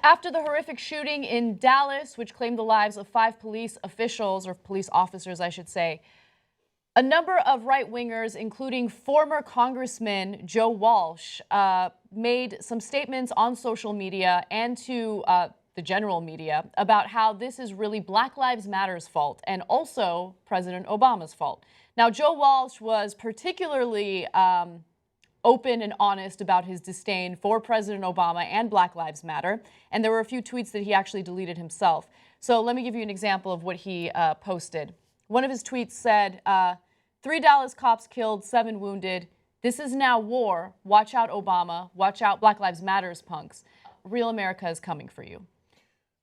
After the horrific shooting in Dallas, which claimed the lives of 5 police officials, or police officers, I should say, a number of right-wingers, including former Congressman Joe Walsh, made some statements on social media and to the general media about how this is really Black Lives Matter's fault and also President Obama's fault. Now, Joe Walsh was particularly open and honest about his disdain for President Obama and Black Lives Matter, and there were a few tweets that he actually deleted himself. So let me give you an example of what he posted. One of his tweets said, 3 Dallas cops killed, 7 wounded. This is now war. Watch out, Obama. Watch out, Black Lives Matter's punks. Real America is coming for you.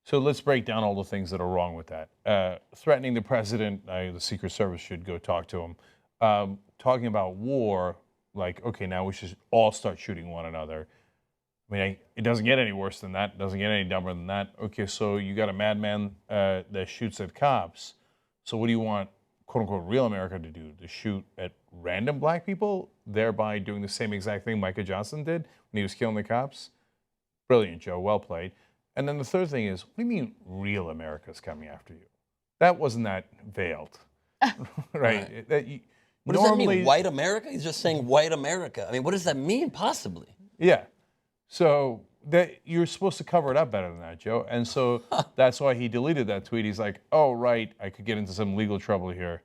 So let's break down all the things that are wrong with that. Threatening the president, the Secret Service should go talk to him. Talking about war, like, okay, now we should all start shooting one another. I mean, it doesn't get any worse than that. It doesn't get any dumber than that. Okay, so you got a madman that shoots at cops. So what do you want, quote unquote, real America to do? To shoot at random black people, thereby doing the same exact thing Micah Johnson did when he was killing the cops? Brilliant, Joe. Well played. And then the third thing is, what do you mean real America's coming after you? That wasn't that veiled, right? What does that mean, white America? He's just saying white America. I mean, what does that mean, possibly? Yeah. So that you're supposed to cover it up better than that, Joe. And so that's why he deleted that tweet. He's like, oh, right, I could get into some legal trouble here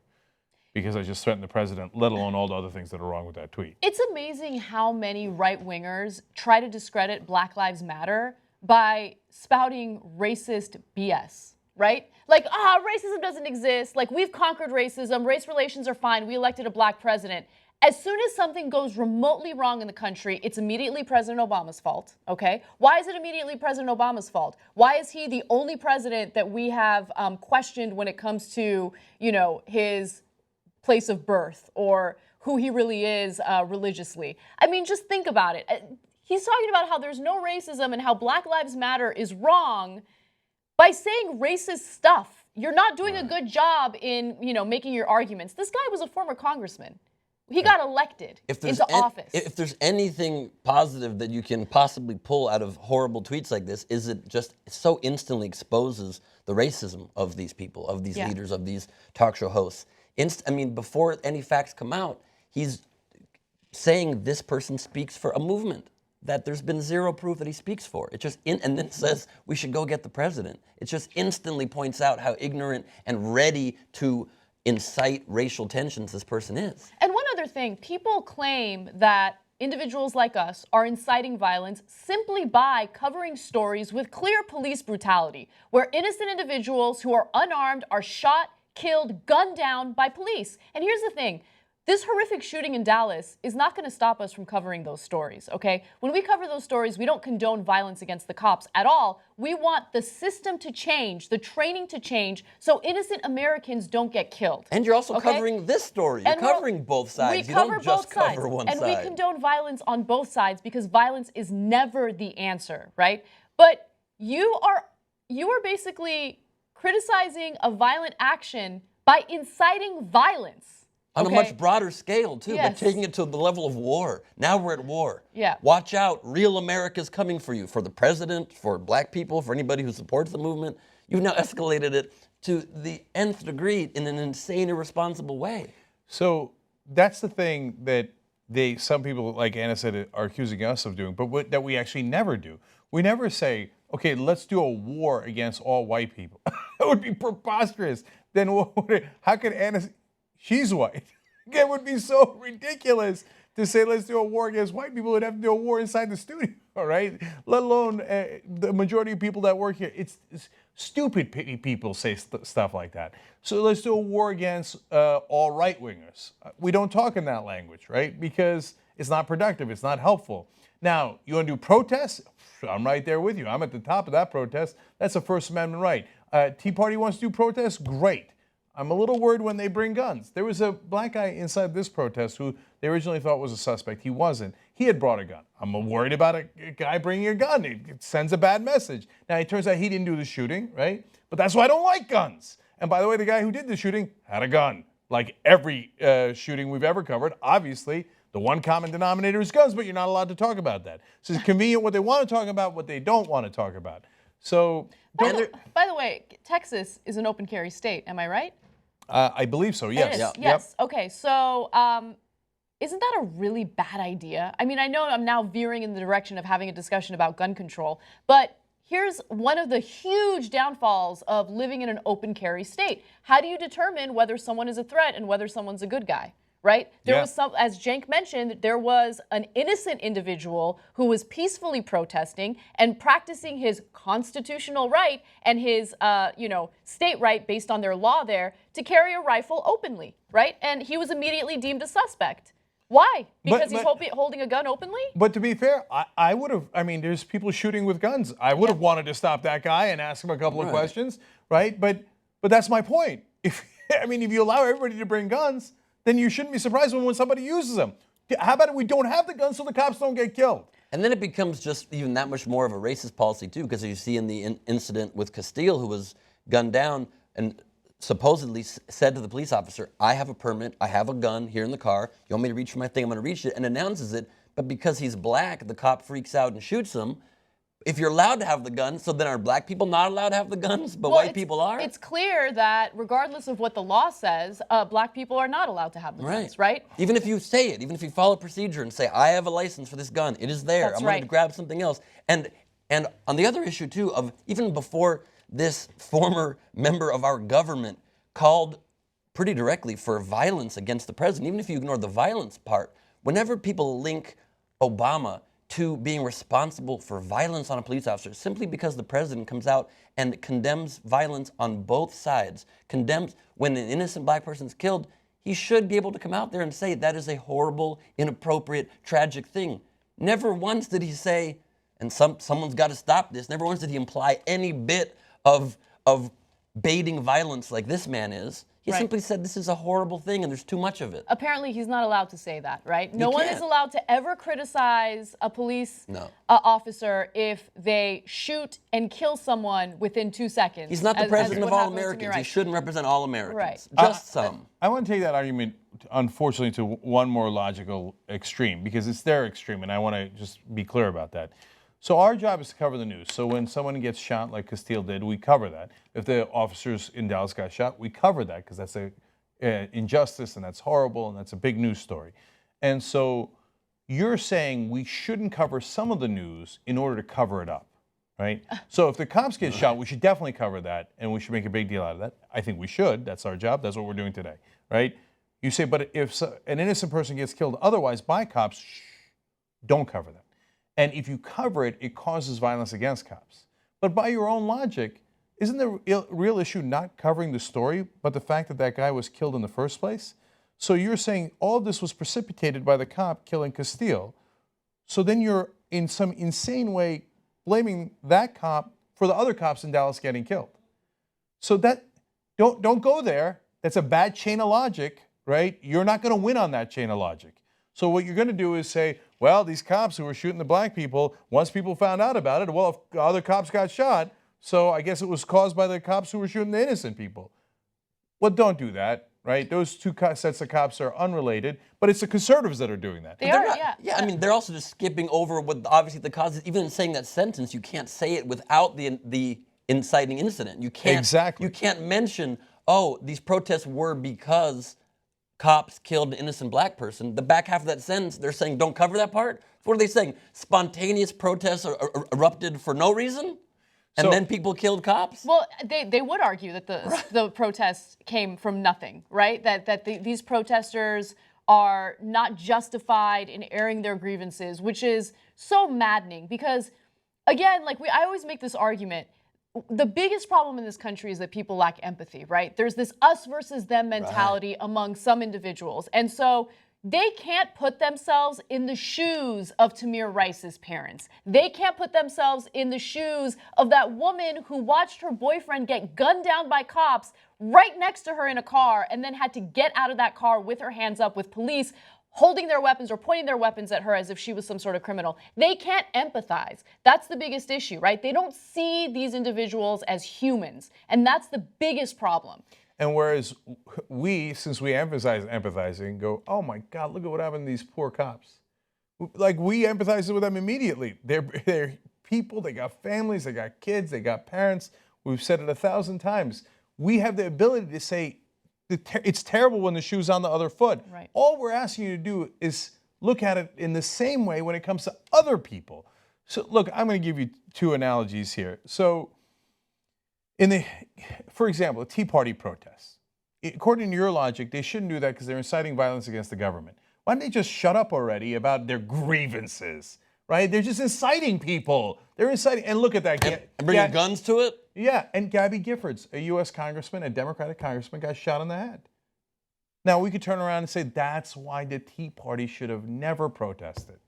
because I just threatened the president, let alone all the other things that are wrong with that tweet. It's amazing how many right-wingers try to discredit Black Lives Matter by spouting racist BS. Right? Like, racism doesn't exist. Like, we've conquered racism. Race relations are fine. We elected a black president. As soon as something goes remotely wrong in the country, it's immediately President Obama's fault, okay? Why is it immediately President Obama's fault? Why is he the only president that we have questioned when it comes to, you know, his place of birth or who he really is religiously? I mean, just think about it. He's talking about how there's no racism and how Black Lives Matter is wrong. By saying racist stuff, you're not doing a good job in, you know, making your arguments. This guy was a former congressman. He got elected into office. If there's anything positive that you can possibly pull out of horrible tweets like this, is it just so instantly exposes the racism of these people, of these leaders, of these talk show hosts. I mean, before any facts come out, he's saying this person speaks for a movement that there's been zero proof that he speaks for. It just and then says we should go get the president. It just instantly points out how ignorant and ready to incite racial tensions this person is. And one other thing, people claim that individuals like us are inciting violence simply by covering stories with clear police brutality, where innocent individuals who are unarmed are shot, killed, gunned down by police. And here's the thing. This horrific shooting in Dallas is not going to stop us from covering those stories, okay? When we cover those stories, we don't condone violence against the cops at all. We want the system to change, the training to change, so innocent Americans don't get killed. And you're also covering this story. You're covering both sides. You don't just cover one side. And we condone violence on both sides because violence is never the answer, right? But you are basically criticizing a violent action by inciting violence. On a much broader scale, too, but taking it to the level of war. Now we're at war. Yeah. Watch out. Real America's coming for you. For the president, for black people, for anybody who supports the movement. You've now escalated it to the nth degree in an insane, irresponsible way. So that's the thing that some people, like Anna said, are accusing us of doing, but that we actually never do. We never say, okay, let's do a war against all white people. That would be preposterous. Then how could Anna... She's white. It would be so ridiculous to say let's do a war against white people. We'd have to do a war inside the studio, right? Let alone the majority of people that work here. It's stupid people say stuff like that. So let's do a war against all right-wingers. We don't talk in that language, right? Because it's not productive. It's not helpful. Now, you want to do protests? I'm right there with you. I'm at the top of that protest. That's a First Amendment right. Tea Party wants to do protests? Great. I'm a little worried when they bring guns. There was a black guy inside this protest who they originally thought was a suspect. He wasn't. He had brought a gun. I'm worried about a guy bringing a gun. It sends a bad message. Now, it turns out he didn't do the shooting, right? But that's why I don't like guns. And by the way, the guy who did the shooting had a gun. Like every shooting we've ever covered, obviously, the one common denominator is guns, but you're not allowed to talk about that. So it's convenient what they want to talk about, what they don't want to talk about. So By the way, Texas is an open carry state. Am I right? I believe so. Yes. It is. Yep. Yes. Okay. So, isn't that a really bad idea? I mean, I know I'm now veering in the direction of having a discussion about gun control, but here's one of the huge downfalls of living in an open carry state. How do you determine whether someone is a threat and whether someone's a good guy? Right? There was some, as Cenk mentioned, there was an innocent individual who was peacefully protesting and practicing his constitutional right and his, state right based on their law there to carry a rifle openly, right? And he was immediately deemed a suspect. Why? Because he's holding a gun openly? But to be fair, I would have, there's people shooting with guns. I would have wanted to stop that guy and ask him a couple of questions, right? But that's my point. If you allow everybody to bring guns, then you shouldn't be surprised when somebody uses them. How about if we don't have the guns so the cops don't get killed? And then it becomes just even that much more of a racist policy, too, because you see in the incident with Castile, who was gunned down and supposedly said to the police officer, I have a permit, I have a gun here in the car, you want me to reach for my thing, I'm going to reach it, and announces it, but because he's black, the cop freaks out and shoots him. If you're allowed to have the gun, so then are black people not allowed to have the guns, but white people are? It's clear that regardless of what the law says, black people are not allowed to have the guns, right? Even if you say it, even if you follow procedure and say, I have a license for this gun, it is there, I'm going to grab something else. And on the other issue, too, of even before this former member of our government called pretty directly for violence against the president, even if you ignore the violence part, whenever people link Obama to being responsible for violence on a police officer simply because the president comes out and condemns violence on both sides, condemns when an innocent black person is killed, he should be able to come out there and say that is a horrible, inappropriate, tragic thing. Never once did he say, and someone's got to stop this, never once did he imply any bit of baiting violence like this man is. He simply said this is a horrible thing and there's too much of it. Apparently he's not allowed to say that, right? No one is allowed to ever criticize a police officer if they shoot and kill someone within 2 seconds. He's not the president of all Americans. He shouldn't represent all Americans. Right. Just some. I want to take that argument, unfortunately, to one more logical extreme, because it's their extreme, and I want to just be clear about that. So our job is to cover the news. So when someone gets shot like Castile did, we cover that. If the officers in Dallas got shot, we cover that because that's an injustice and that's horrible and that's a big news story. And so you're saying we shouldn't cover some of the news in order to cover it up, right? So if the cops get shot, we should definitely cover that and we should make a big deal out of that. I think we should. That's our job. That's what we're doing today, right? You say, but if an innocent person gets killed otherwise by cops, don't cover that. And if you cover it, it causes violence against cops. But by your own logic, isn't the real issue not covering the story, but the fact that that guy was killed in the first place? So you're saying all of this was precipitated by the cop killing Castile. So then you're in some insane way blaming that cop for the other cops in Dallas getting killed. So that don't go there. That's a bad chain of logic, right? You're not going to win on that chain of logic. So what you're going to do is say, well, these cops who were shooting the black people, once people found out about it, well, if other cops got shot, so I guess it was caused by the cops who were shooting the innocent people. Well, don't do that, right? Those two sets of cops are unrelated, but it's the conservatives that are doing that. They're also just skipping over what obviously the cause is. Even in saying that sentence, you can't say it without the inciting incident. You can't. You can't mention, oh, these protests were because cops killed an innocent black person. The back half of that sentence, they're saying don't cover that part. What are they saying? Spontaneous protests erupted for no reason? And then people killed cops? Well, they would argue that the protests came from nothing, right? That these protesters are not justified in airing their grievances, which is so maddening because, again, I always make this argument. The biggest problem in this country is that people lack empathy, right? There's this us versus them mentality among some individuals. And so they can't put themselves in the shoes of Tamir Rice's parents. They can't put themselves in the shoes of that woman who watched her boyfriend get gunned down by cops right next to her in a car and then had to get out of that car with her hands up with police holding their weapons or pointing their weapons at her as if she was some sort of criminal. They can't empathize. That's the biggest issue, right? They don't see these individuals as humans, and that's the biggest problem. And whereas we, since we emphasize empathizing, go, oh my God, look at what happened to these poor cops. Like we empathize with them immediately. They're people, they got families, they got kids, they got parents. We've said it 1,000 times. We have the ability to say it's terrible when the shoe's on the other foot. Right. All we're asking you to do is look at it in the same way when it comes to other people. So look, I'm going to give you two analogies here. So for example, a Tea Party protest. According to your logic, they shouldn't do that because they're inciting violence against the government. Why don't they just shut up already about their grievances, right? They're just inciting people. They're inciting, and look at that. And bringing guns to it? Yeah, and Gabby Giffords, a U.S. congressman, a Democratic congressman, got shot in the head. Now, we could turn around and say that's why the Tea Party should have never protested.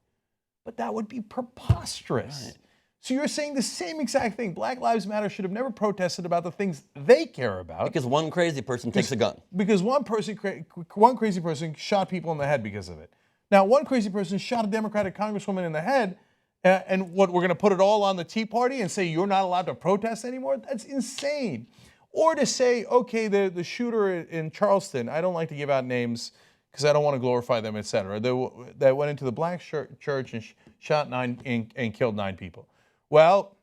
But that would be preposterous. Right. So you're saying the same exact thing. Black Lives Matter should have never protested about the things they care about. Because one crazy person takes a gun. Because one crazy person shot people in the head because of it. Now, one crazy person shot a Democratic congresswoman in the head, and what, we're going to put it all on the Tea Party and say you're not allowed to protest anymore? That's insane. Or to say, okay, the shooter in Charleston, I don't like to give out names because I don't want to glorify them, et cetera, that went into the black church and shot and killed 9 people. Well,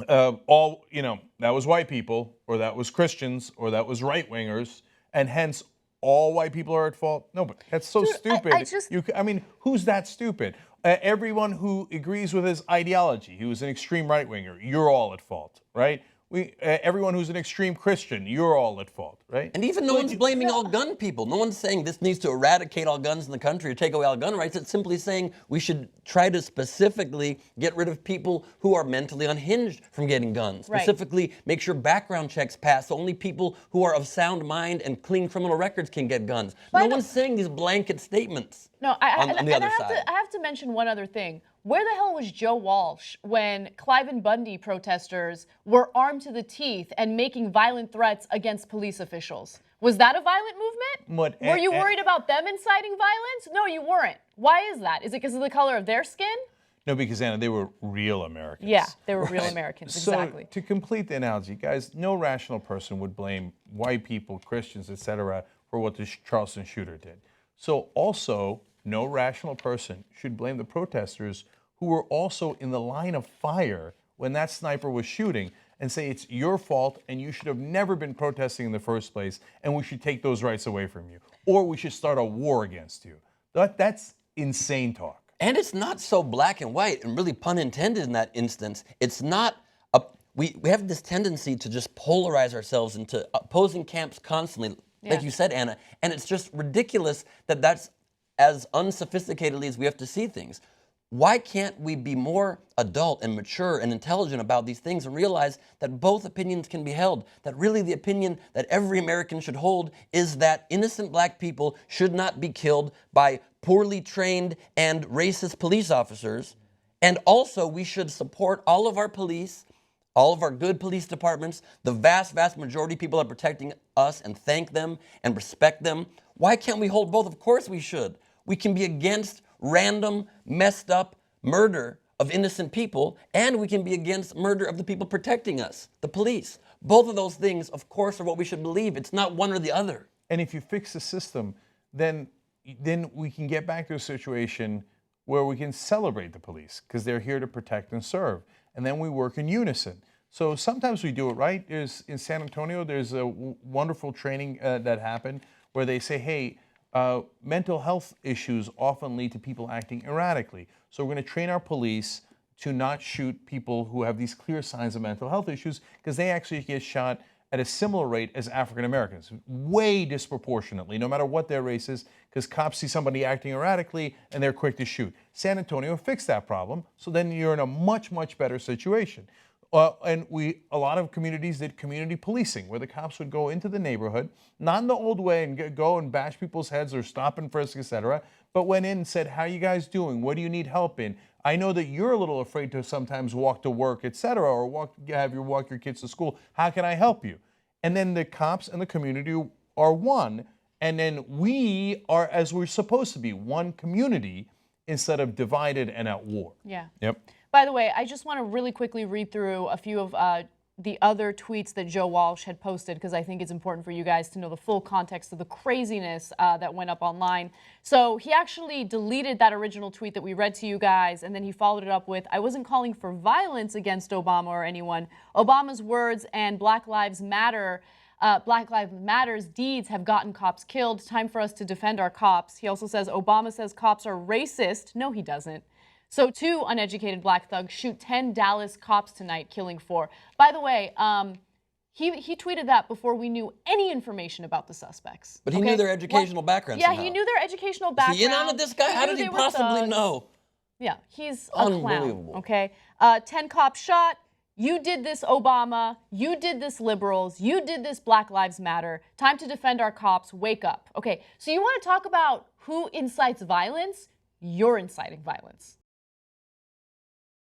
that was white people, or that was Christians, or that was right-wingers, and hence all white people are at fault? No, but that's so stupid. I mean, who's that stupid? Everyone who agrees with his ideology, who's an extreme right-winger, you're all at fault, right? Everyone who's an extreme Christian, you're all at fault, right? And even no one's blaming all gun people. No one's saying this needs to eradicate all guns in the country or take away all gun rights. It's simply saying we should try to specifically get rid of people who are mentally unhinged from getting guns. Right. Specifically, make sure background checks pass. So only people who are of sound mind and clean criminal records can get guns. No one's saying these blanket statements. No, on the other side. I have to mention one other thing. Where the hell was Joe Walsh when Clive and Bundy protesters were armed to the teeth and making violent threats against police officials? Was that a violent movement? Were you worried about them inciting violence? No, you weren't. Why is that? Is it because of the color of their skin? No, because, Anna, they were real Americans. Yeah, they were real Americans, exactly. So, to complete the analogy, guys, no rational person would blame white people, Christians, etc., for what the Charleston shooter did. So, also, no rational person should blame the protesters who were also in the line of fire when that sniper was shooting and say it's your fault and you should have never been protesting in the first place and we should take those rights away from you. Or we should start a war against you. That's insane talk. And it's not so black and white, and really pun intended in that instance. It's not, we have this tendency to just polarize ourselves into opposing camps constantly, like you said, Anna, and it's just ridiculous that that's as unsophisticatedly as we have to see things. Why can't we be more adult and mature and intelligent about these things and realize that both opinions can be held? That really the opinion that every American should hold is that innocent black people should not be killed by poorly trained and racist police officers. And also we should support all of our police, all of our good police departments, the vast, vast majority of people that are protecting us, and thank them and respect them. Why can't we hold both? Of course we should. We can be against random, messed up murder of innocent people, and we can be against murder of the people protecting us, the police. Both of those things, of course, are what we should believe. It's not one or the other. And if you fix the system, then we can get back to a situation where we can celebrate the police because they're here to protect and serve. And then we work in unison. So sometimes we do it right. In San Antonio, there's a wonderful training that happened where they say, hey, mental health issues often lead to people acting erratically. So we're going to train our police to not shoot people who have these clear signs of mental health issues because they actually get shot at a similar rate as African Americans, way disproportionately, no matter what their race is, because cops see somebody acting erratically and they're quick to shoot. San Antonio fixed that problem, so then you're in a much, much better situation. And a lot of communities did community policing, where the cops would go into the neighborhood, not in the old way and go and bash people's heads or stop and frisk, etc., but went in and said, how are you guys doing? What do you need help in? I know that you're a little afraid to sometimes walk to work, etc., or walk your kids to school. How can I help you? And then the cops and the community are one, and then we are, as we're supposed to be, one community instead of divided and at war. Yeah. Yep. By the way, I just want to really quickly read through a few of the other tweets that Joe Walsh had posted because I think it's important for you guys to know the full context of the craziness that went up online. So he actually deleted that original tweet that we read to you guys, and then he followed it up with, "I wasn't calling for violence against Obama or anyone. Obama's words and Black Lives Matter's deeds have gotten cops killed. Time for us to defend our cops." He also says, "Obama says cops are racist." No, he doesn't. So 2 uneducated black thugs shoot 10 Dallas cops tonight, killing 4. By the way, he tweeted that before we knew any information about the suspects. But he knew their educational background Yeah, somehow. he knew their educational background. Is he in on it, this guy? He How knew did he they were possibly thugs. know? Yeah, he's a clown. Unbelievable. Okay, 10 cops shot. You did this, Obama. You did this, liberals. You did this, Black Lives Matter. Time to defend our cops. Wake up. Okay, so you want to talk about who incites violence? You're inciting violence.